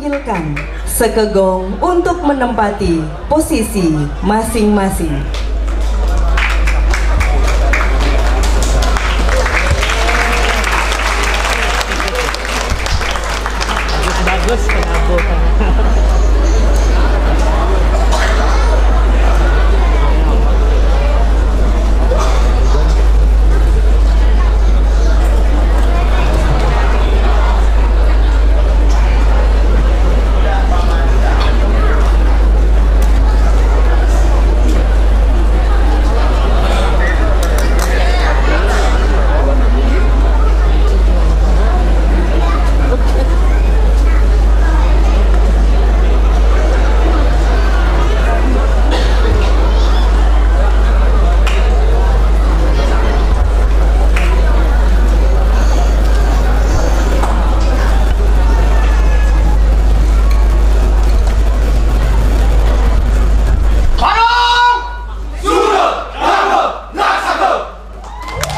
memanggilkan Sekegong untuk menempati posisi masing-masing. Bagus, kenapa?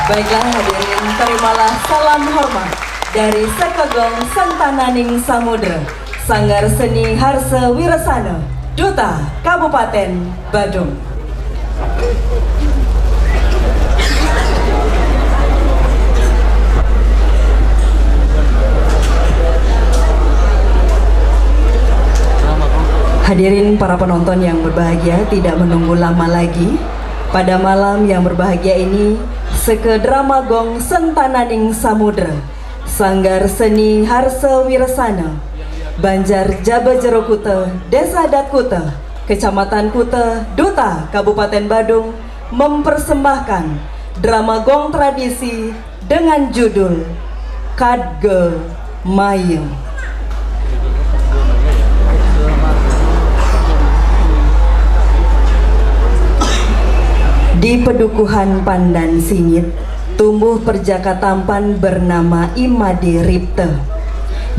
Baiklah hadirin, terimalah salam hormat dari Sekegong Sentananing Samudra, Sanggar Seni Harse Wirasana, Duta Kabupaten Badung. Hadirin para penonton yang berbahagia, tidak menunggu lama lagi. Pada malam yang berbahagia ini, Sekedrama Gong Sentananing Samudra, Sanggar Seni Harse Wirasana, Banjar Jaba Jero Kuta, Desa Dat Kuta, Kecamatan Kuta, Duta Kabupaten Badung mempersembahkan drama gong tradisi dengan judul Kadge Mayem. Di Pedukuhan Pandan Singit, tumbuh perjaka tampan bernama Imade Ripte.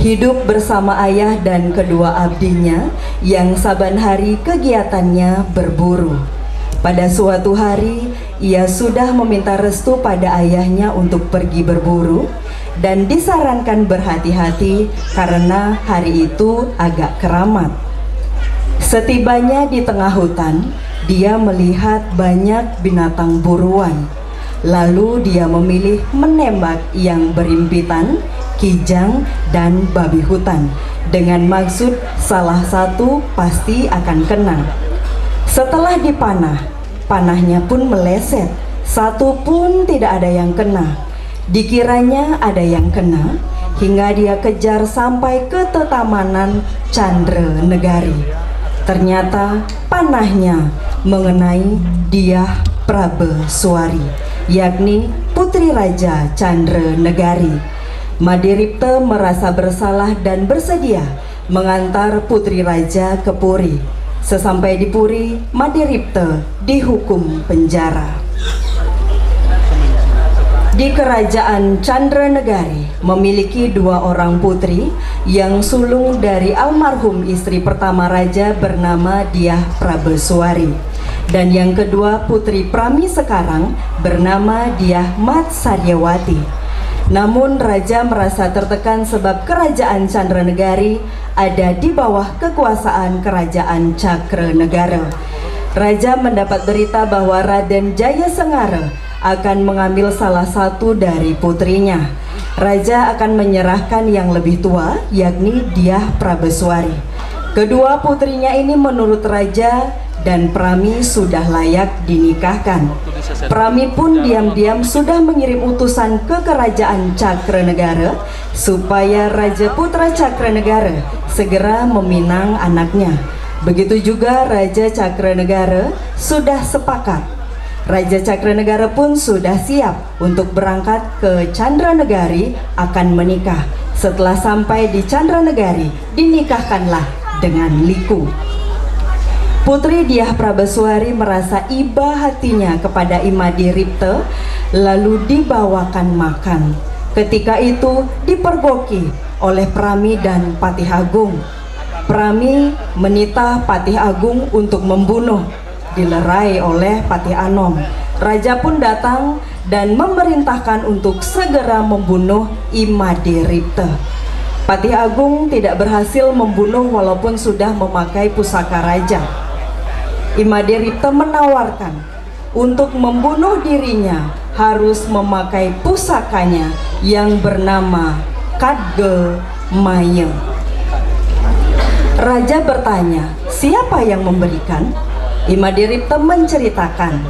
Hidup bersama ayah dan kedua abdinya yang saban hari kegiatannya berburu. Pada suatu hari, ia sudah meminta restu pada ayahnya untuk pergi berburu dan disarankan berhati-hati karena hari itu agak keramat. Setibanya di tengah hutan, dia melihat banyak binatang buruan. Lalu dia memilih menembak yang berimpitan, kijang, dan babi hutan dengan maksud salah satu pasti akan kena. Setelah dipanah, panahnya pun meleset, satu pun tidak ada yang kena. Dikiranya ada yang kena, hingga dia kejar sampai ke tetamanan Candra Negari. Ternyata panahnya mengenai Dyah Prabeswari, yakni putri Raja Candra Negari. Made Ripte merasa bersalah dan bersedia mengantar putri raja ke Puri. Sesampai di Puri, Made Ripte dihukum penjara. Di kerajaan Candra Negari memiliki dua orang putri yang sulung dari almarhum istri pertama raja bernama Dyah Prabeswari, dan yang kedua putri Prami sekarang bernama Dyah Matsaryawati. Namun raja merasa tertekan sebab kerajaan Candra Negari ada di bawah kekuasaan kerajaan Cakranegara. Raja mendapat berita bahwa Raden Jayasengara akan mengambil salah satu dari putrinya. Raja akan menyerahkan yang lebih tua, yakni Dyah Prabeswari. Kedua putrinya ini menurut raja dan Prami sudah layak dinikahkan. Prami pun diam-diam sudah mengirim utusan ke kerajaan Cakranegara supaya Raja Putra Cakranegara segera meminang anaknya. Begitu juga Raja Cakranegara sudah sepakat. Raja Cakranegara pun sudah siap untuk berangkat ke Candra Negari akan menikah. Setelah sampai di Candra Negari, dinikahkanlah dengan liku. Putri Dyah Prabeswari merasa iba hatinya kepada Imade Ripte, lalu dibawakan makan. Ketika itu dipergoki oleh Prami dan Patih Agung. Prami menitah Patih Agung untuk membunuh, dilerai oleh Patih Anom. Raja pun datang dan memerintahkan untuk segera membunuh Imade Ripte. Patih Agung tidak berhasil membunuh walaupun sudah memakai pusaka raja. Imadiripta menawarkan untuk membunuh dirinya harus memakai pusakanya yang bernama Kadge Maya. Raja bertanya, siapa yang memberikan? Imadiripta menceritakan.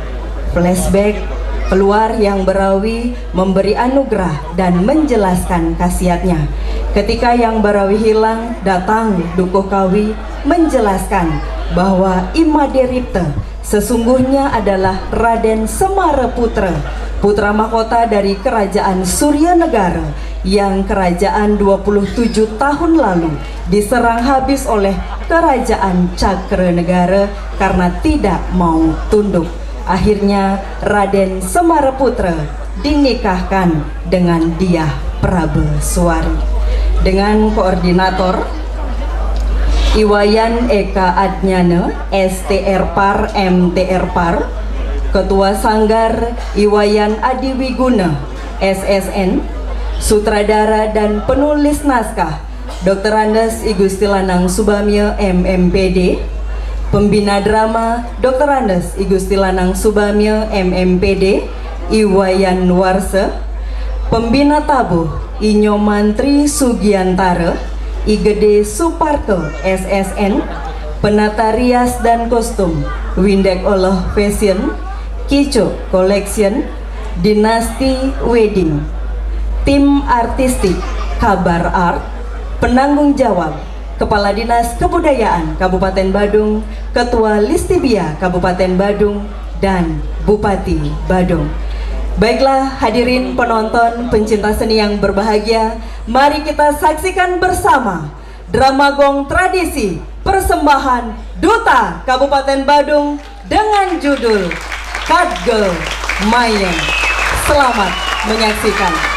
Flashback, keluar Yang Barawi memberi anugerah dan menjelaskan khasiatnya. Ketika Yang Barawi hilang, datang Dukuh Kawi menjelaskan bahwa Imadiripta sesungguhnya adalah Raden Semaraputra, putra mahkota dari Kerajaan Suryanegara yang kerajaan 27 tahun lalu diserang habis oleh Kerajaan Cakranegara karena tidak mau tunduk. Akhirnya Raden Semaraputra dinikahkan dengan Dyah Prabeswari. Dengan koordinator Iwayan Eka Adnyana, STR Par MTR Par, Ketua Sanggar Iwayan Adiwiguna, SSN, Sutradara dan penulis naskah Dr. Andes Igusti Lanang Subamya MMPD, Pembina drama Dr. Andes Igusti Lanang Subamya MMPD, Iwayan Warsa, Pembina tabuh Inyo Mantri Sugiantara, Igede Suparto SSN, Penata rias dan kostum Windek Oloh Fashion, Kico Collection, Dinasti Wedding, Tim Artistik Kabar Art, Penanggung Jawab Kepala Dinas Kebudayaan Kabupaten Badung, Ketua Listibia Kabupaten Badung, dan Bupati Badung. Baiklah hadirin penonton pencinta seni yang berbahagia, mari kita saksikan bersama drama gong tradisi persembahan Duta Kabupaten Badung dengan judul Kadge Maya. Selamat menyaksikan.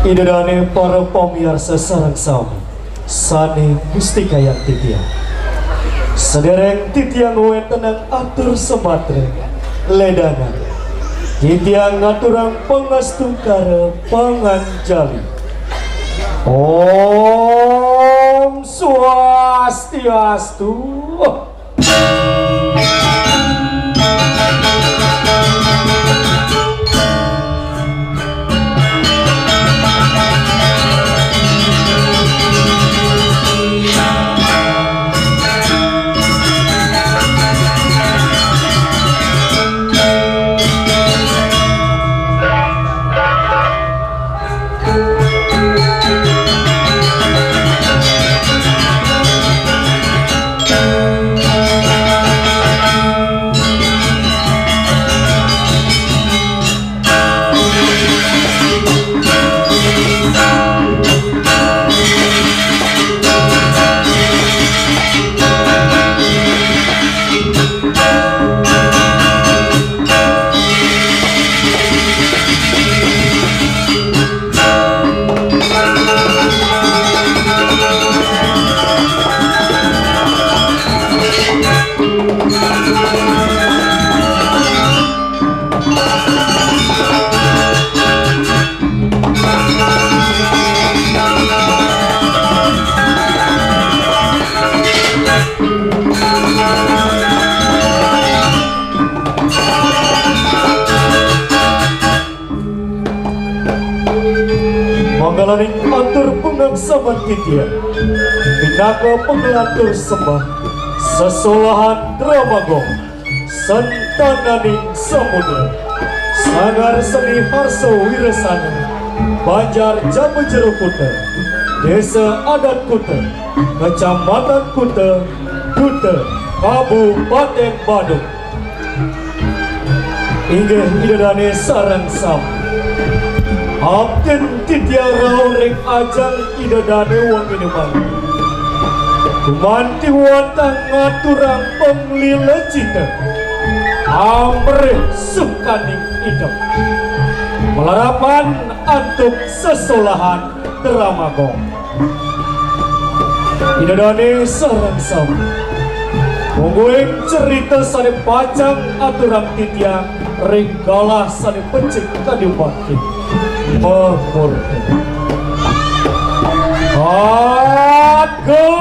Idadane para pamirsa sareng sami sane Mustika yang titiang sedereng titiang wetenang atur sematre ledana titiang ngaturang pangastu kare panganjali. Om Swastiastu. Manggalaning atur pengaksaman titian pinaka pengelatur sembah sesolahan Dramagong sentananing samudra sangar seni harso wirasana Banjar Jamujero Kuta Desa Adat Kuta Kecamatan Kuta Kuta Kabupaten Badung inggih idadane sareng sam Abden titiang rau rek ajang idadane wong ineman kumanti watang ngaturang penglila cita amrih sukaning idem melarapan antuk sesolahan Dramagong idadane sareng sam mungguing cerita sane pacang aturang titiang ringgalah sane pencik kadipatin memurni Agamaya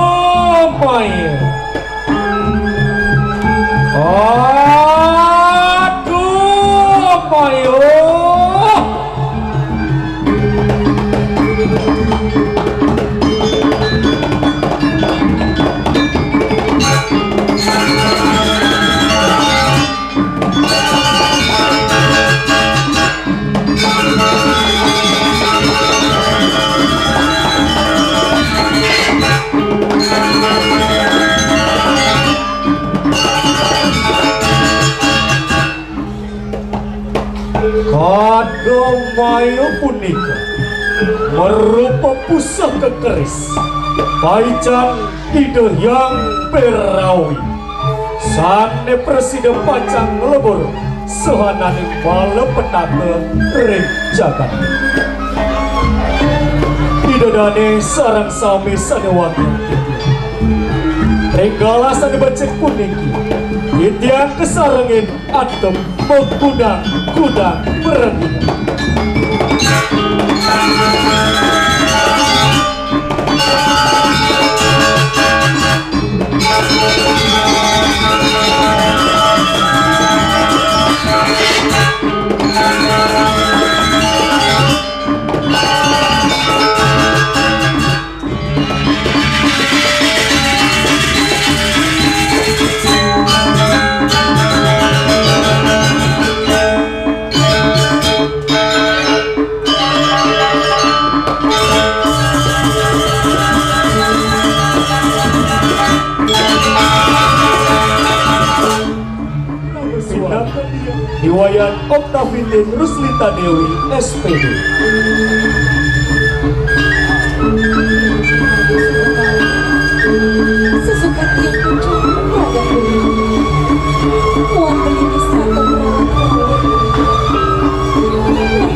Magamaya punika merupa pusaka keris Paicang Ida yang Berawi sane presiden pacang lebur sehanane bala petaka ring jagat Ida dane sarang sami sadewangi Regala sane becek puniki Itiang kesarangin atem mengkudang-kudang berengin Riwayat Oktavitin Ruslita Dewi SPD. Sesuka tiang kucing raga kuning muat belini serata merawat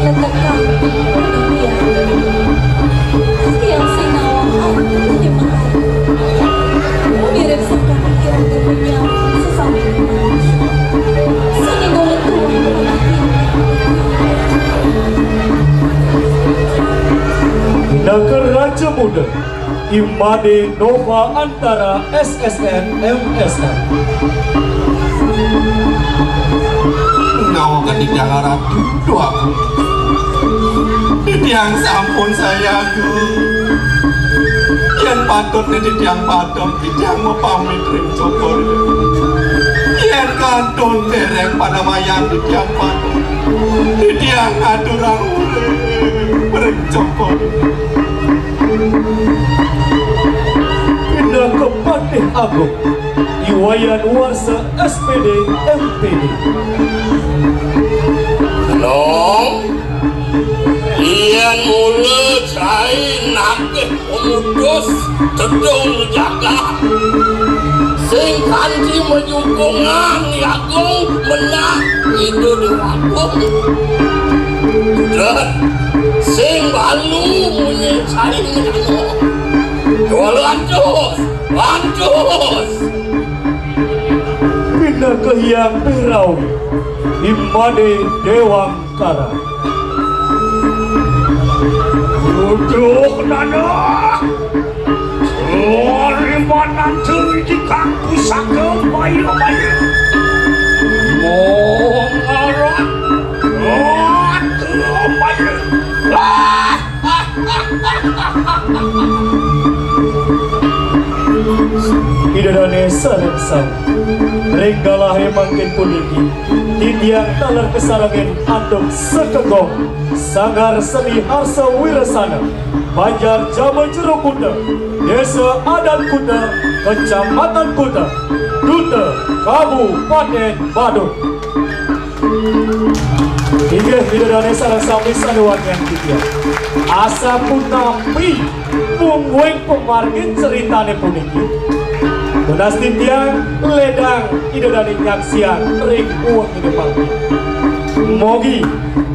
letak kami dunia tiang sinawang di mahal mirip sekali kira punya sesama sini boleh Naga Raja Muda Imade Nova Antara SSN MSN Ngawa ketidak ratu doaku Didiang sampun sayaku Yen patut didiang padam Didiang mau pamit ring cokor Yen kantun dereng pada mayang Didiang padam Didiang adurang ring cokor Pindah ke Patih Agung Iwayan Warsa SPD MPD Long Ian mula cai nakeh pemudus Tedung jaga Sing kanji menyukungan Agung menang Itu diwakung Dan Sing balu menyecai nano Dua lanjut Pindah ke Yang Berawi Imade Dewangkara Duduk nana Limanan teri di kampus aku bayu-bayu Mengarat bayu Idadane sareng-sareng Reggalah mangkin puniki Tidiang talar kesarangin Andok sekegong Sangar seni harsa wirasana Banjar Jawa Jero Kuda Desa Adat Kuda Kecamatan Kuda Duta Kabupaten Badung Hingga idadane sareng sami sadewangan tidiang Asa punapi Pungweng pemargin ceritane puniki Tunas tidiang ledang idadane nyaksian ring uang ide panggi Mogi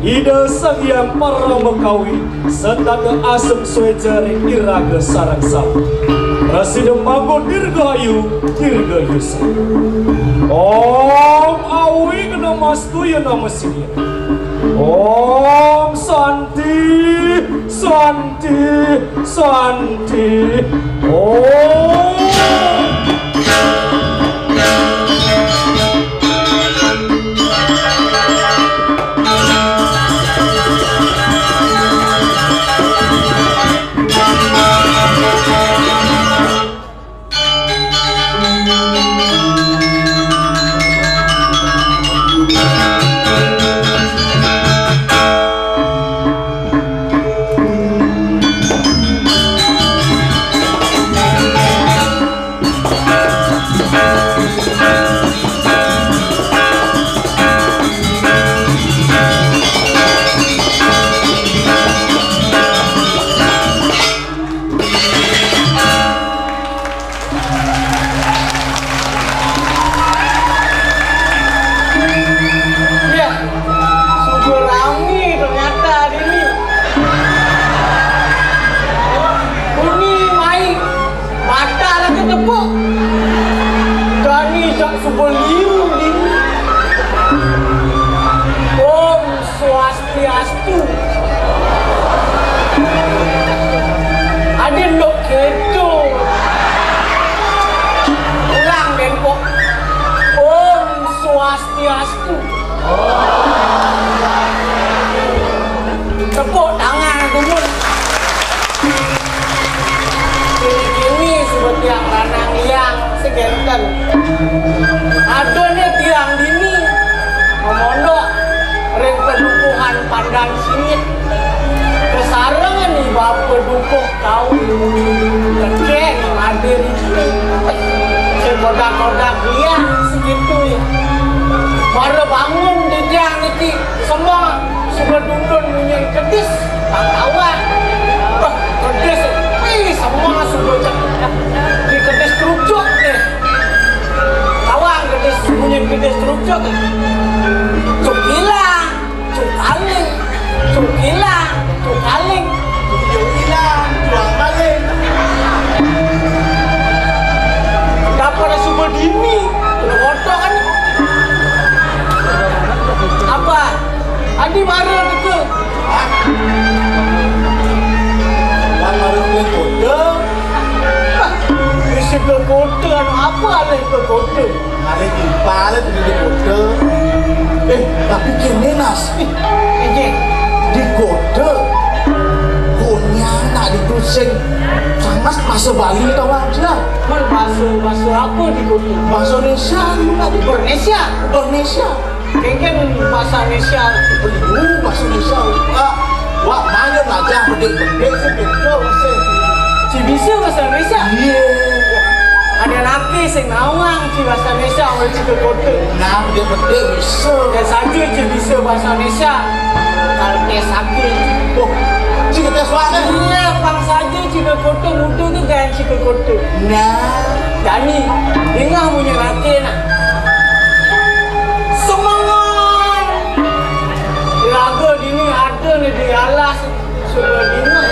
ide sangyang para mekawi Setaka asem sueja ring iraga sarang sam Presiden Manggo Dirgahayu Dirgayusa Om awi kena mastu ya nama sini Om Santi Santi Santi Om sebelum ini. Om Swastiastu. Ada dok gitu. Ulang Denpok. Om Swastiastu. Tepuk tangan dulu. Kini seperti yang ranang liang segenten. Ada nih tiang dini memondok ring pedukuhan pandan singit. Kesarangan nih bapak dukuh kau kekek hadir sekodak-kodak liang segitu ya. Baru bangun di tiang itu semua sudah dundun minyak kedis tak tawa. Kedis semua sudah di kedis terucuk deh. Tawang kedis minyak kedis terucuk. Cuk hilang, cuk kaling, cuk hilang, cuk kaling, cuk hilang, jual kaling. Dapat super dini, udah kotor kan? Apa? Adi marah itu. Wan marah ke kode. Bisa ke kode apa ada ke kode? Ada timpal itu di kode. Tapi kini nas. Di kode. Konya nak ditulising. Sangat bahasa Bali tau aja. Mana bahasa apa di kode? Bahasa Indonesia. Indonesia. Indonesia. Kayaknya bahasa Indonesia. Bahasa Indonesia. Wah, mana belajar bedek-bedek sebetul sih. Si bisa bahasa Indonesia? Iya. Ada laki sing nawang si bahasa Indonesia oleh cikgu kode. Nah, bedek-bedek bisa. Dan saja si bisa bahasa Indonesia. Kalau tes sakit. Oh, cikgu tes mana? Iya, pang saja cikgu kode muda tu kan cikgu kode. Nah, Dani, dengar punya laki nak. Lagu dini ada nih di alas sudah dini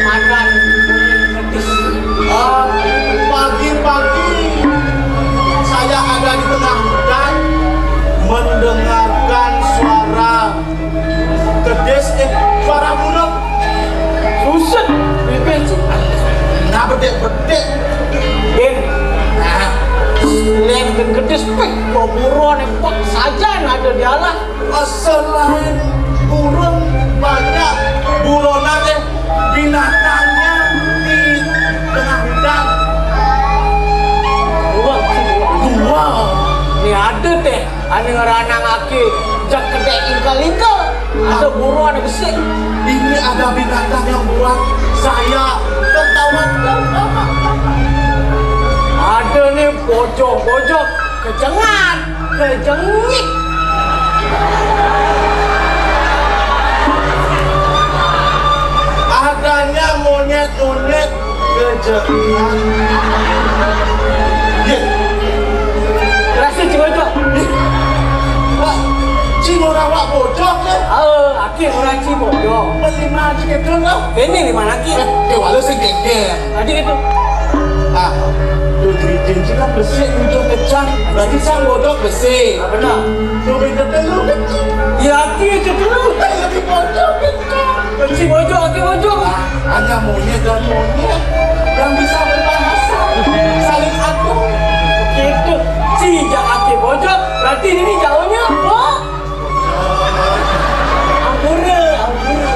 makan kedis. Pagi-pagi saya ada di tengah hutan mendengarkan suara kedis, suara burung susut bibit. Nah bedek-bedek din lem dan kedis pek buruan empok saja yang ada di alas. Selain burung banyak buronan binatangnya di tengah hutan. Dua. Ini ada teh, ane ngeranang aki jak kedek ingkal-ingkal. Ada buruan besar. Ini ada binatang yang buat saya ketawa. Ada nih pojok-pojok kejengan, kejengik. Adanya monyet-monyet kejengan. Rasa cibojok. Wah, ciborawak bojok kan? Akhir orang cibojok. Lima ciketun kau? Ini lima lagi. Walau segeng-geng. Tadi itu. Cincin kan bersih, ujung kecang. Berarti sang bodok bersih. Benar. Lebih tertelur kecil. Ya, aki aja telur. Lebih bodok kecil. Kecil bodok, aki bodok. Hanya monyet dan monyet yang bisa berbahasa. Saling atur. Gitu. Sejak aki bodok, berarti ini jauhnya. Oh. Ampura, ampura.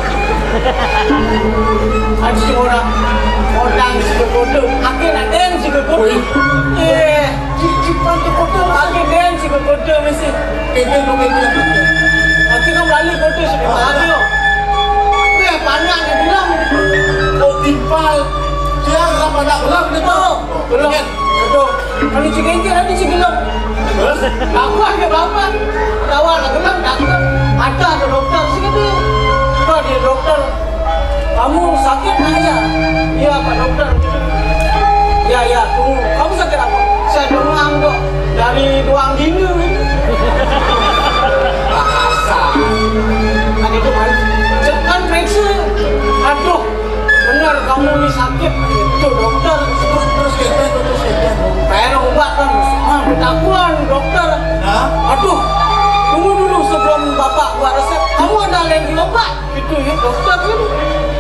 Ada si orang si kodok. Aki nak den si kodok. Eh, cipan tu kodok. Aki den si kodok mesti. Aki kan melalui kodok sudah lagi yo. Eh, panak dia bilang. Oh, timpal. Dia tak panak belam dia tu. Belam. Kodok. Kalau cikgu nanti cikgu belam. Aku ada berapa? Kawan nak belam tak? Ada ke dokter segitu. Kau dia dokter. Kamu sakit nak ya? Ya Pak Dokter. Ya tunggu. Kamu sakit apa? Saya demam dok. Dari doang dini ini. Bahasa. Tadi itu mana? Cekan periksa. Aduh, benar kamu ini sakit. Itu dokter. Terus kita. Kayak obat kan. Ketakuan dokter. Hah? Aduh, tunggu dulu sebelum bapak buat resep. Kamu ada lagi obat? Gitu ya dokter gitu.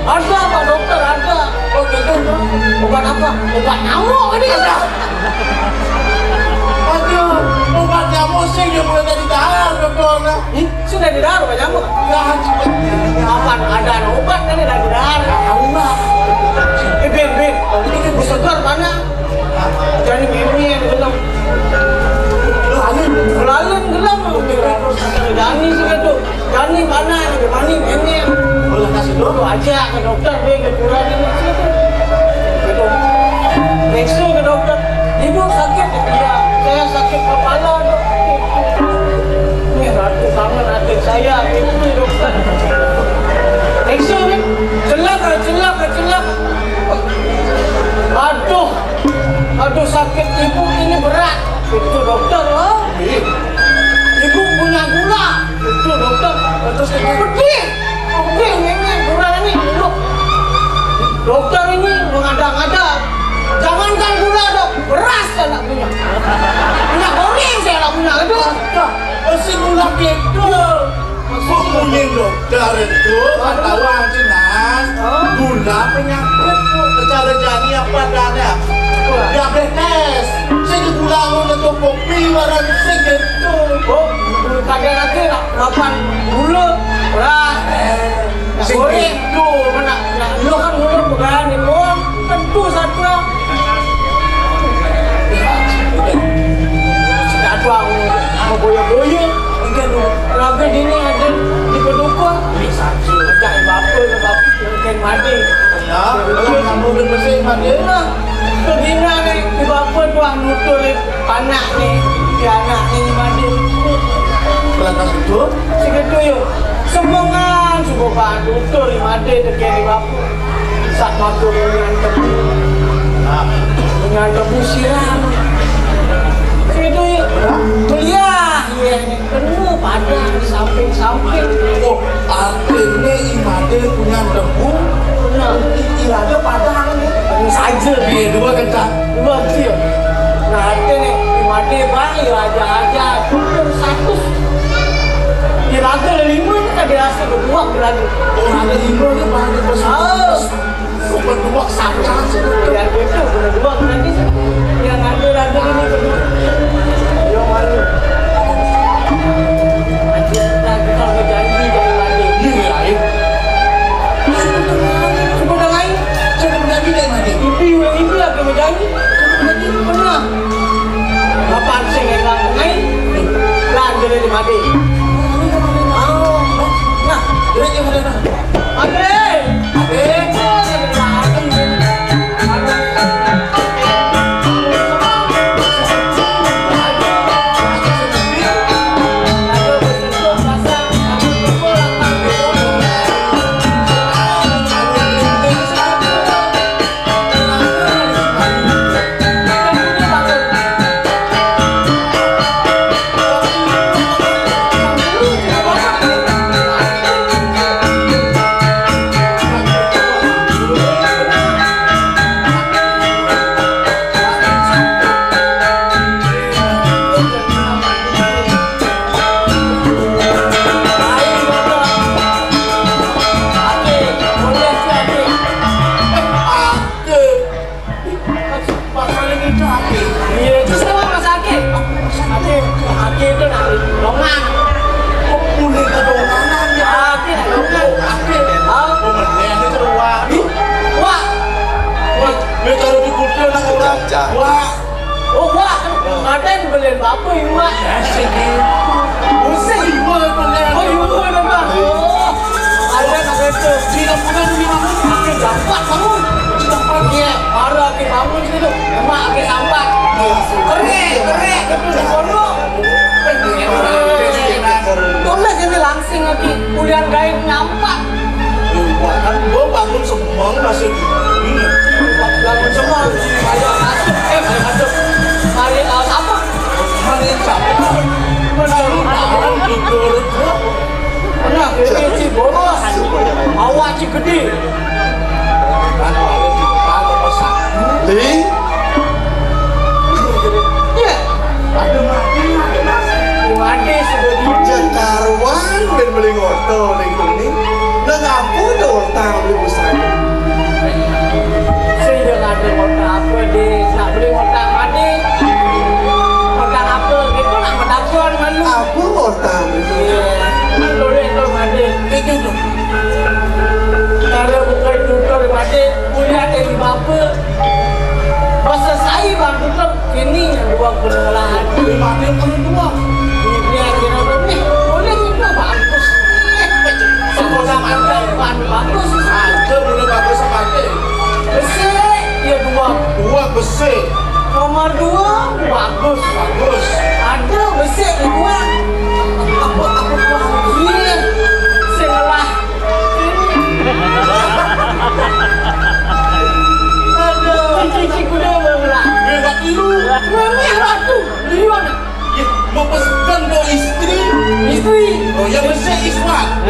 Ada pak dokter, ada. Oh gitu. Obat apa? Obat nyamuk ini ada. Aduh, obat nyamuk sih yang boleh jadi dahar dokter. Sudah di dahar obat nyamuk? Ya, Kapan ada obat kan di dahar? Allah. Ben, ini kan segar mana? Jadi meme yang gelap. Lalu gelap. Jani sih gitu. Jani mana? Jani meme. boleh kasih dulu. Lu aja ke dokter deh, ke kurang ini situ. Gitu. Next ke dokter. Ibu sakit? Iya, saya sakit kepala dok. Ini ratu kangen hati saya itu dokter. Next kan? Celak. Aduh sakit ibu ini berat. Itu dokter loh. Ibu punya gula. Itu dokter. Terus pedih ini gula ini. Dokter ini mengada-ngada. Jangankan gula dok, beras saya tak punya. Minyak goreng saya tak punya. Aduh. Masih gula gitu. Ngomongin dokter itu kawan Cinas gula penyakit cara jadi apa adanya diabetes saya gula untuk kopi warna sing gitu. Oh, kadang nanti makan gula beras Sing goreng gitu. mana lu kan gula bukan minum tentu saja sudah tuang mau boya-boya enggak lu lagi ini ada di kedukun bisa cari bapak kan mati Ya, kalau kamu bersih mandi. nah begini nih di bapak tuang nutur anak nih di anak nih mati Belantas itu segitu yuk semongan suka nutur di mati terkini bapak saat waktu dengan tebu siram segitu yuk kuliah ya penuh padang di samping-samping. oh artinya imade punya debu Nah, irada padang nih. Ini saja. dua kencang. Dua kecil. Nah, artinya nih, di mati bang, irada aja. Tutur satu. Irada ada 5 nih, kan dirasa berdua irada. Oh ada lima nih bahan bersih. Super dua sangat sih. Yang itu, berdua nanti. Yang ada irada ini berdua. Yang malu. Kita berjanji dari mati. Iya, iya. Sudah lain. Saya berjanji dari mandi. Ibu lagi berjanji. Pernah. Apaan sih yang nggak main? Lanjut dari mati. Nah, Jadi yang mana? Andre. Wah, Oh wah, ada beliin bapak ini wah. Pusing. Oh ibu memang. Oh, ada nak itu. Tidak pernah di mana. Pakai sampah kamu. Iya, baru pakai kamu itu. Emak pakai sampah. Keren. Itu di kono. Boleh jadi langsing lagi. Kuliah gaib nampak. kan gua bangun semang masih ini. Bangun semua. Ayo masuk. Mari apa? Mari siapa? Bangun tidur. Nah, ini boros. Awak ci gede. Kan ada di kepala masak. Iya.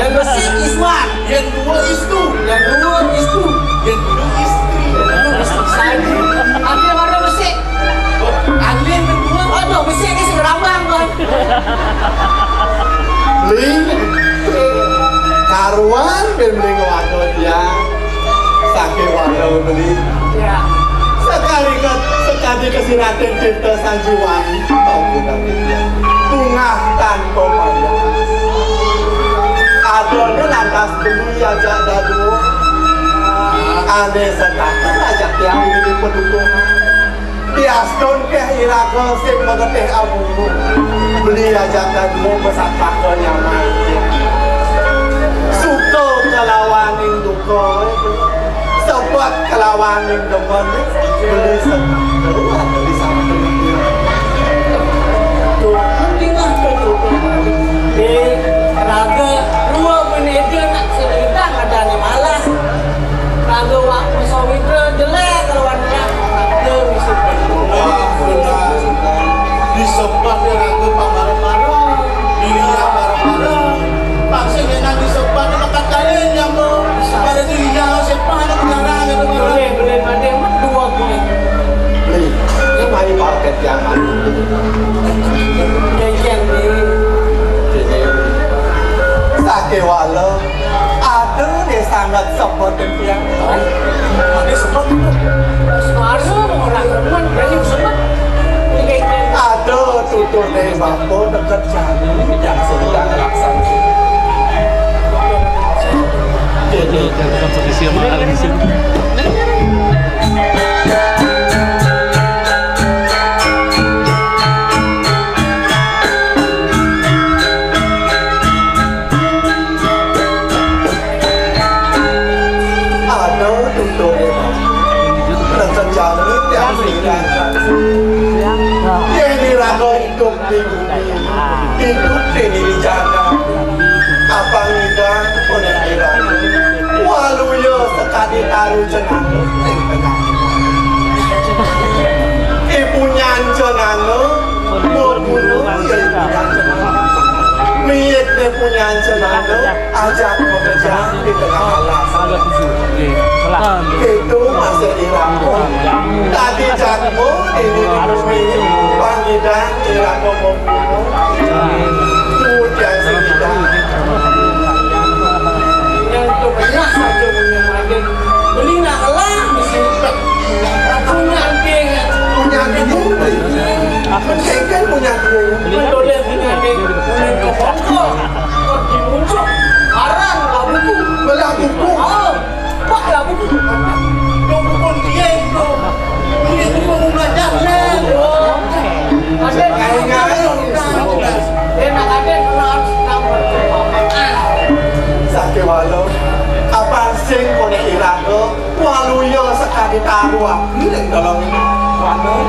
Yang bersih Iswan, yang dua Isnu, yang dua Isnu, yang dua istri, yang dua istri saja. Ada warna bersih. Alin kedua, Aduh, bersih ni segerambang kan. beli karuan beli ngwadot yang sakit walau beli. Ya. Sekali kesiratin cinta Sanjiwani, tahu bukan dia. Bunga tanpa payah. Adonnya lantas beli ajak dadu. Ane setakut ajak tiang ini pendukung. Biaston ke iraka sing mengetih amumu. Beli ajak dadu besar pakon yang main. Suka kelawaning duka. Sebab kelawaning demen beli keluar dari satu. Tinggal di raga dua menit nak cerita ada ni malas. Raga waktu sawitra jelek kalau wanita raga mesti Disebab dia ragu marah-marah, dirinya marah-marah. Maksudnya nak disebab dia makan kalian yang pada dirinya siapa nak mengarang itu boleh pada dua boleh. beli. Ini mari market yang Jangan ni. sakit walau ada dia sangat seperti yang ada seperti Semasa orang teman jadi sebab ada tutur dari bambu dekat jalan yang sedang laksana. Jadi posisi mahal di sini. ada tutur dari bambu dekat jalan yang sedang laksana. Ini raga hidup di bumi, hidup ini dijaga. Apa ngidang oleh irang, walau ya sekali taruh jenang sing tengah. Ibunya jenang, mau bunuh ya ibunya jenang. Miet dia punya jenang, ajak bekerja di tengah alas. Itu masih dirangkul. Tadi jangmu ini bumi, pangidang dirangkul membunuh. Kemudian sedang. yang tu banyak saja punya makin beli nak lah mesti punya anting Punya dia, kan punya dia. boleh punya anting boleh kepala kau dimuncul haram lah buku Belah buku. pak lah buku Pun dia itu. Dia itu mau belajar. ada dia nak ada harus tambah Sakit walau apa sing kone irago walau ya sekali taruh api dalam walau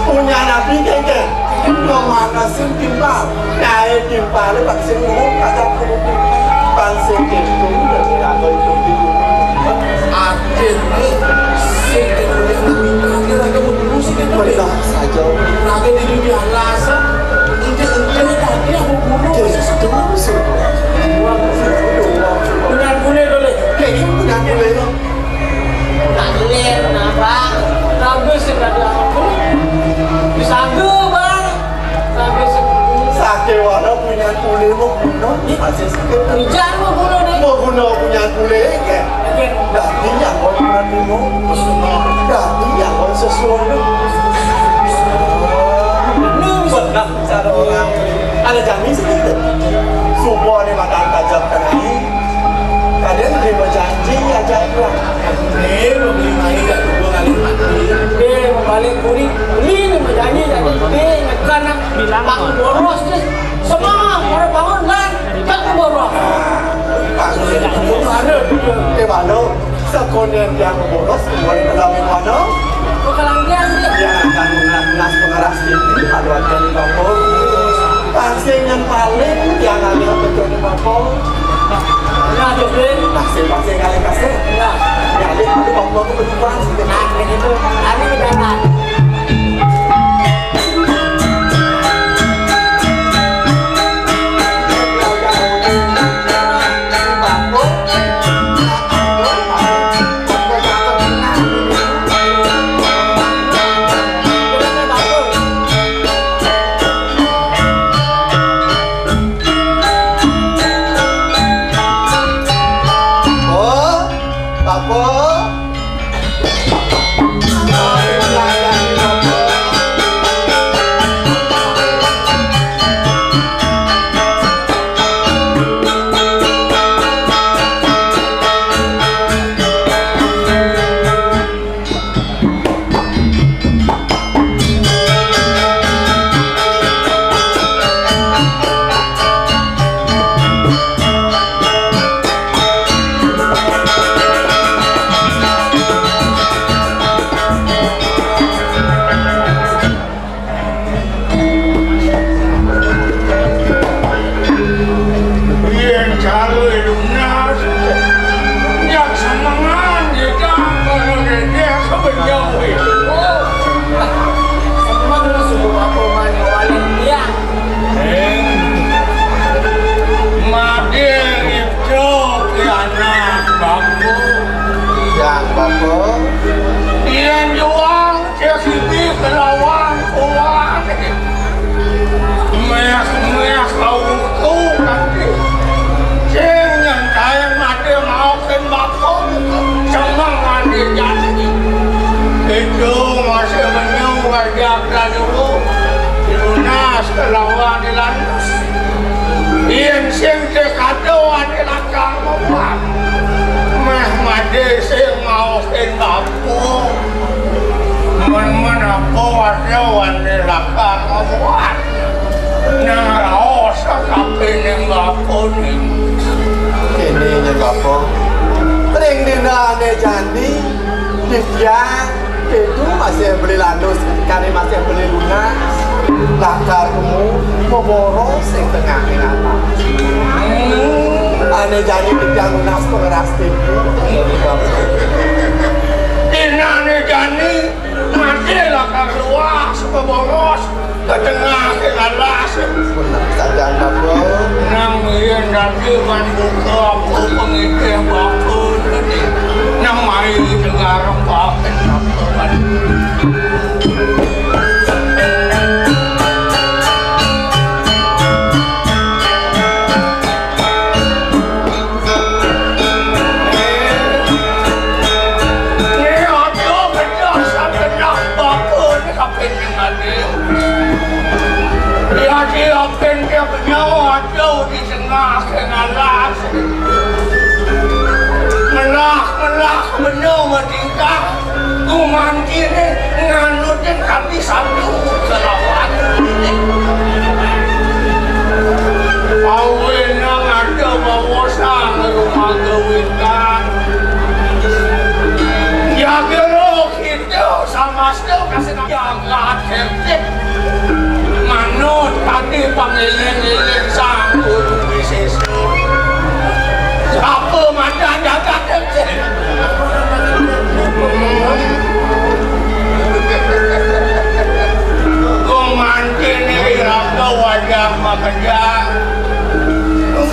punya nabi keke kemana sing timbal naik timbal bang sing ngomong kata kudu bang sing itu dan irago itu di akhirnya sing itu yang nabi irago dulu sih kita saja nabi di dunia lasa ente tadi aku bunuh sesuatu punya boleh boleh kayak gitu punya boleh tak boleh kenapa ragu segala aku disagu bang ragu sakit walau punya boleh mau bunuh masih sakit hujan mau bunuh nih mau bunuh punya boleh kan datinya kau berarti mau datinya kau sesuatu benar cara orang ada jamin sedikit semua ni makan tajam kenai kadang dia berjanji ajak pulang dia membeli main tak dua kali mati dia balik kuning beli ni berjanji jadi dia ingatkan bilang bangun boros je semua orang bangun kan tak boros ada mana sekolah yang boros semua di dalam mana kekalanggian dia dia akan mengenas pengeras ini ada di bawah pasien yang paling yang ada betul di bawah nah jadi pasien kali kasih nah jadi ada bawah kebetulan nah itu ada benar itu masih menyung wajah dulu dilunas kelawan dilantas yang sing cekadoan dilakang membuat Mehmadi sing ngausin bapu men-men aku wajawan dilakang membuat nang raos kapining bapu nih Kini nya bapo Ring dinane jandi Divyang itu masih beli landus kali masih beli lunas lakar kamu mau boros yang tengah kenapa ane jadi Divyang lunas pengeras tipu dinane jani mati lakar luas peboros ke tengah kenalas benar saja bapo nang yen dadi man buka aku pengikir bapu nang mai dengar paken apa Siapin dia bernyawa jauh di tengah kenalas Melah menyawa tingkah Kuman kini nganutin kami satu kelawan Awin yang ada bawasan rumah kewitan Ya gerok itu sama setelah kasih jaga tertib Manut tadi panggilin-ilin sanggup bisnis Apa macam jaga tercik Kumantin iraga wajah makajang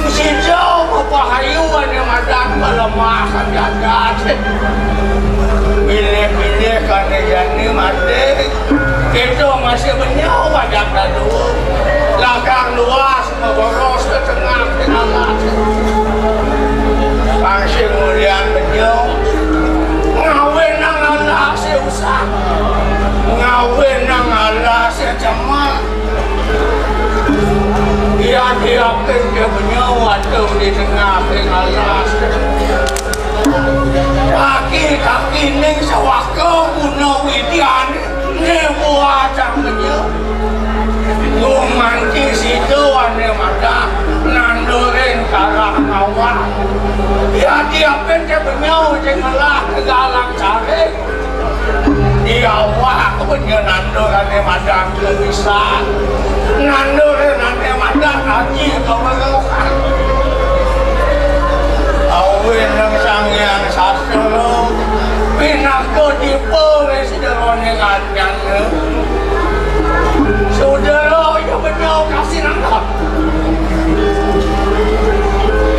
Si jauh kepahayuan yang madan melemah jaga Pilih-pilih karena jani mati Itu masih menyawa jaga dulu Lakar luas memboros ke tengah kenalas Pangsi mulian menyawa Ngawin nang Allah seusah Ngawin nang Allah secemat Ia diapin dia menyawa tuh di tengah kenalas Kaki-kaki ning sawaka guna widian Nebu acang menyo Gumanti situ ane mata Nandurin karang awak Ya diapin ke menyo Jengelah kegalang cari Di awak punya nandur ane mata Kebisa Nandurin ane mata Haji kemelukan Awin ng sangyang sasro Pinako di po Residorone kanyan Sudaro yung benyong kasi nangkap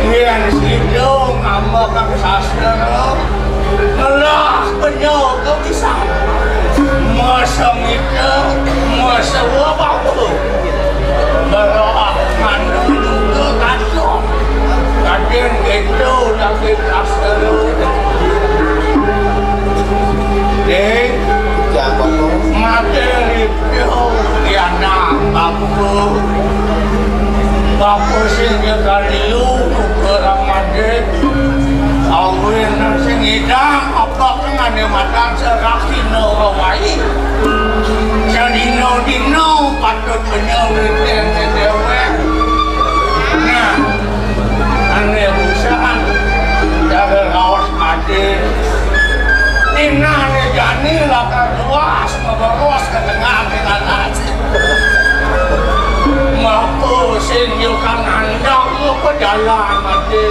Yan sidong Amba kang sasro Ngelah benyong Kebisa Masang itu Masawa baku Beroak Mandung ke kantor Kadang itu lagi kasar Dek jangan bapo materi itu Tiana Bapu sehingga kaliu Kurang madek Awin sing idang Apa kengane matang Serakino rawai Sedino-dino Patut penyelidikan Dewe Nah Ane usaha Jaga kawas mati Nina ane jani lakar luas Memberos ke tengah kenalas Mampu sinjukan andang ke jalan mati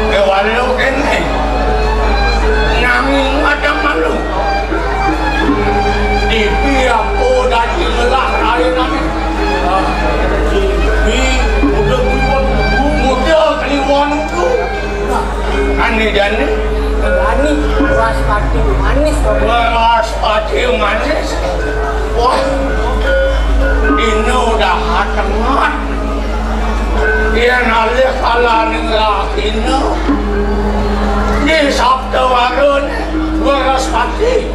Kewalu ini Nanging macam malu Di pihak dan ilah rainan Muda kliwon itu Ani jani Ani beras pati manis Beras pati manis Wah Ini udah hatengat Dia nalih kalah nih ini Di Sabtu warun pati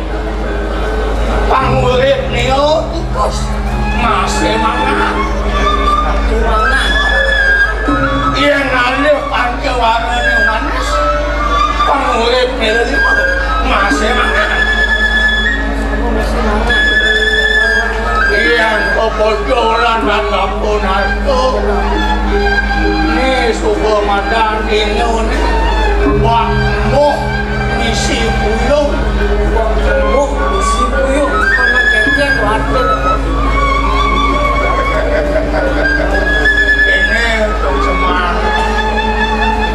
pangurip niyo tikus masih mangan yang nalih pancewarane manis pangurip niyo masih mangan yang kepojolan dan ngapunarto ini subuh madan inun wakmuh misi puyung wakmuh misi puyung mana kenceng wadah ini untuk semang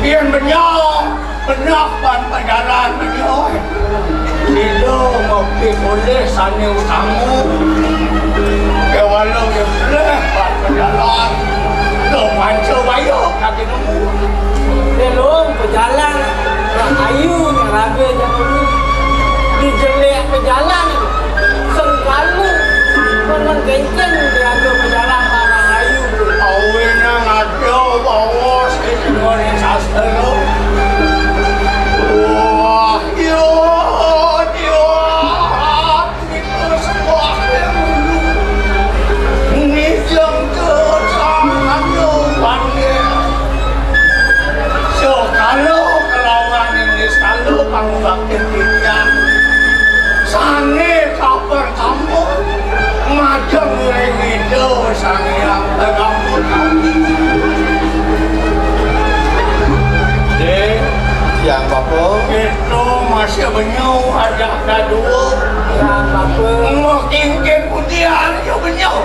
yang benyok pan pejalan benyok itu ngopi boleh sani utamu walau yang boleh pan pejalan tuh pancu bayu kaki nemu belum pejalan ayu raga jangan di jelek pejalan sengkalu memang kenceng diambil pejalan para ayu awena ngado bawas itu goreng sastro wah yo itu semua ini jam kecangan yo panggil so kalau kelawan ini kalau pangbakin kita sange kabar kamu macam orang itu sange yang tergambut deh yang bapak itu masih benyau ada dua yang bapak makin putihan juga benyau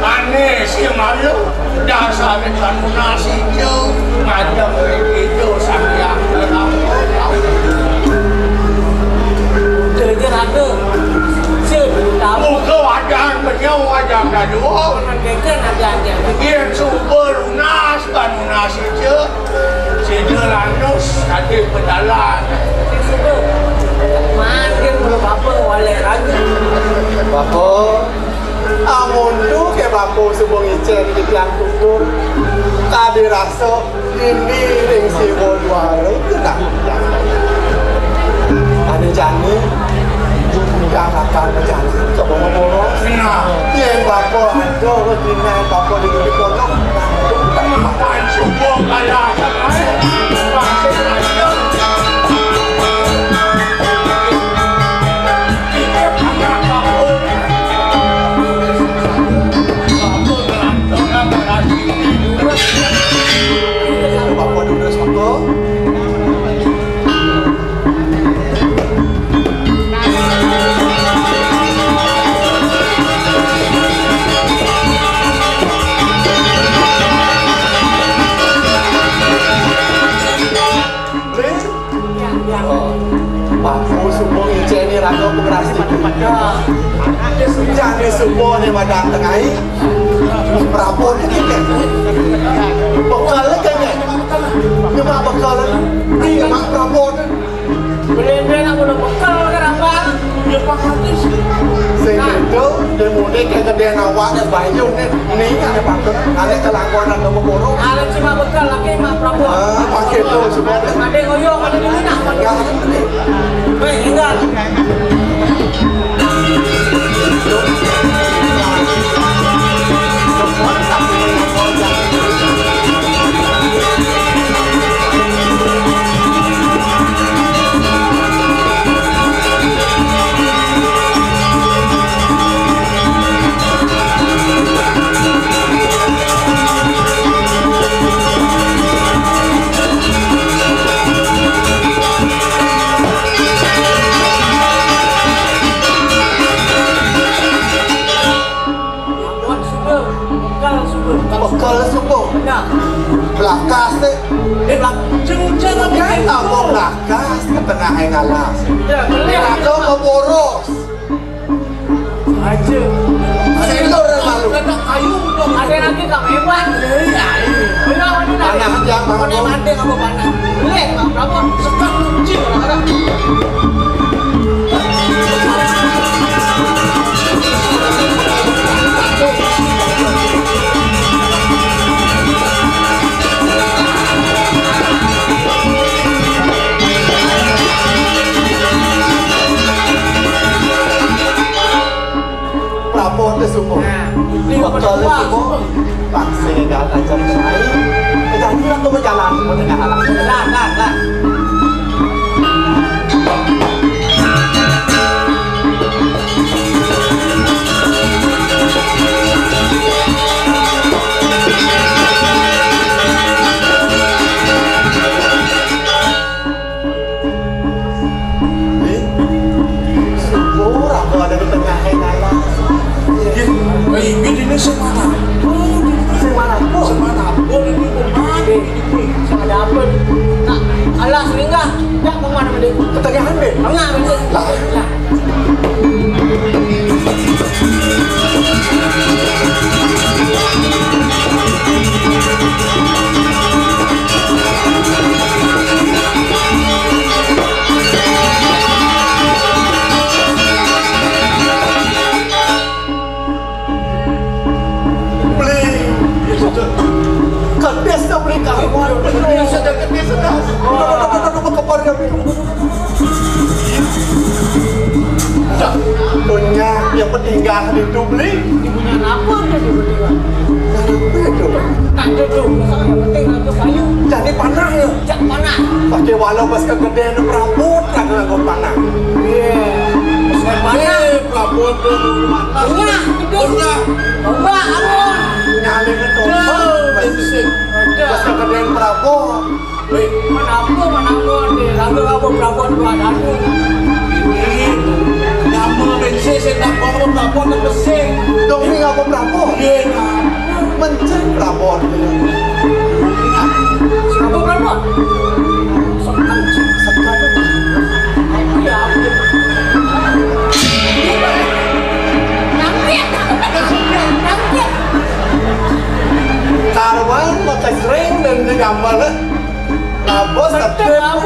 aneh si malu dasar ikan munasi itu macam itu sange yang tergambut kerja ada kamu ke wajan benyau wajan dua kerja ada yang super lunas kan lunas itu sejelanus tadi pedalan super makin berapa wale raga bapak amun tu ke bapak subong icen di tiang tutur kadi rasa ini ring si bodwaro tenang ada jani enggak akan berjalan coba ngomong yang bapak ada begini bapak di pondok makan subong kalah bapak duduk sama Bapak subong icen ni raga pengerasi pada jadi subong ni pada tengah berapa ni kan bekal kan ni mak bekal ni mak berapa boleh nak boleh bekal kan abang dia pahati sehingga itu dia mulai ke dia nawak dia bayun ni ada pakai ada kelangkauan dan nombor ada cuma bekal lagi mak berapa pakai tu subong ada ngoyong ada dulu nak baik tinggal bekal subuh belakas deh ceng-ceng apa mau belakas ke tengah yang alas atau mau boros aja silo dan malu kayu ada lagi tak hebat panah yang mana mati apa panah boleh berapa sekat cing ada Prabowo itu sungguh. Ini Betul sungguh. Pak saya ajar saya. Jadi aku berjalan ke tengah alam. Lah. Ini semana pun ini bermati. Ada apa? Nak alas singgah. Tak kemana benda? Ketengahan deh. Tengah benda. Lah. Punya yang pentinggal itu beli. Punya apa dia berdua? Itu. Tak ada tu. Yang penting aku kayu. Jadi panah ya. Jak panah. Pakai walau pas kegedean perabot kan lagu panah. Saya panah. Prabowo tu mana? Punya. Punya. Mbak Amun. Nyalin itu. Pas kegedean perabot. Mana Amun ni? Lagu apa perabot buat aku. Nama bensin saya nak bawa Prabowo nak besing. Dong ni apa perabot? Mencet perabot. Siapa perabot? Sekarang. Ya. Nampak. Tarwan pakai sering dan gambar lah. Apa setiap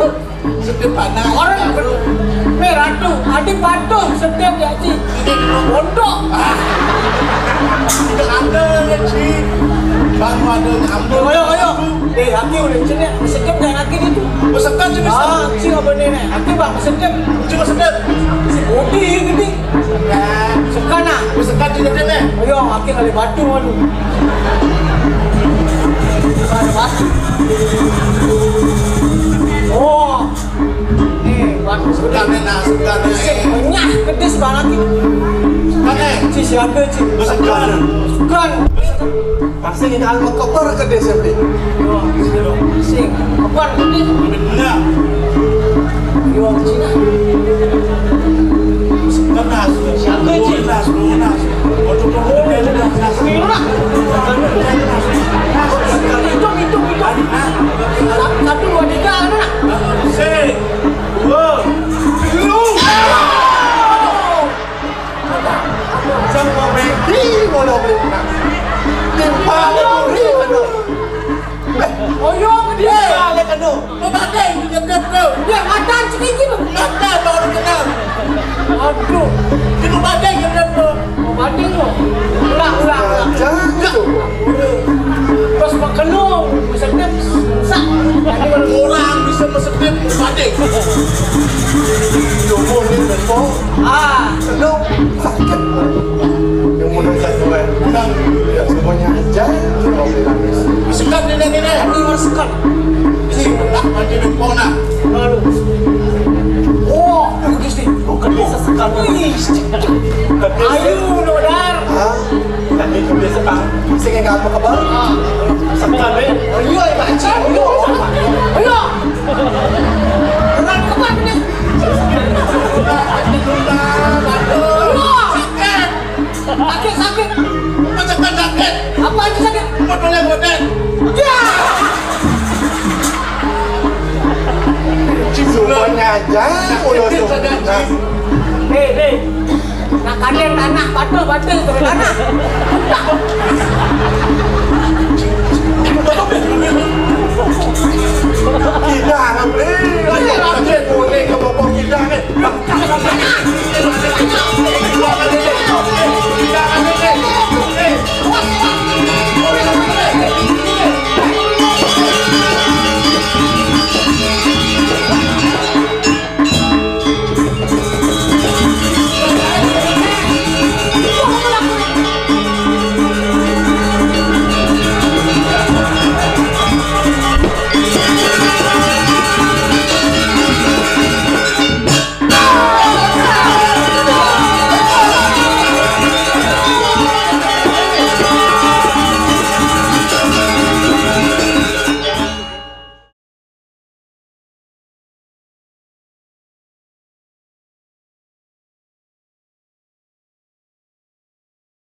Setiap panas. Orang merah tu, adik patuh setiap gaji. Bodoh. Tidak ada lagi. Baru ada nyambung. Ayo. Hati udah cenek, sedap dan hati itu. Bersekat je bisa. Si apa ni? Hati bang sedap. Cuma sedap. Si bodi gini. Sekana. Bersekat je sedap ni. Ayo, hati kali batu malu. Ada batu. Oh. Batu Sudah nak. banyak kedis banget ini. Mana? Si siapa si? Bersekat. Bukan. pasti ini alma kotor ke desa beli. Sing. Apa kedis? Benar. Yo Cina. Kenas. Siapa si? Lunas. Itu. Satu dua tiga mana? Si. Dua. Lu. Sama Megi mau beli. Timpa beli kena. Oh yo dia. Kale kena. Pakai kena. Dia makan sedikit. Mata baru kena. Aduh. Itu pakai kena. Oh mati lo. Ulang. Jangan. Terus makanung. Sedap. Sak. Jadi kalau orang bisa mesedip badik. Jomo ni besok. Kena sakit. Yang mudah jatuh. Ya semuanya aja. Sekat ni. Ini bersekat. Si nak mandi pona. Lalu. Oh, kedis ni. Kedis sesekal. Ayo, Nodar. Tadi tu dia sekang. Sing enggak apa kabar? Sekang ni. Ayo, baca. Ayo. Orang kapan ni? Sakit. Macam sakit. Apa itu sakit? Motornya goden. Ya. Semuanya aja. Hei. Nak kalian tanah, batul turun tanah. Kita nak beli. Kita boleh ke bawah kita ni.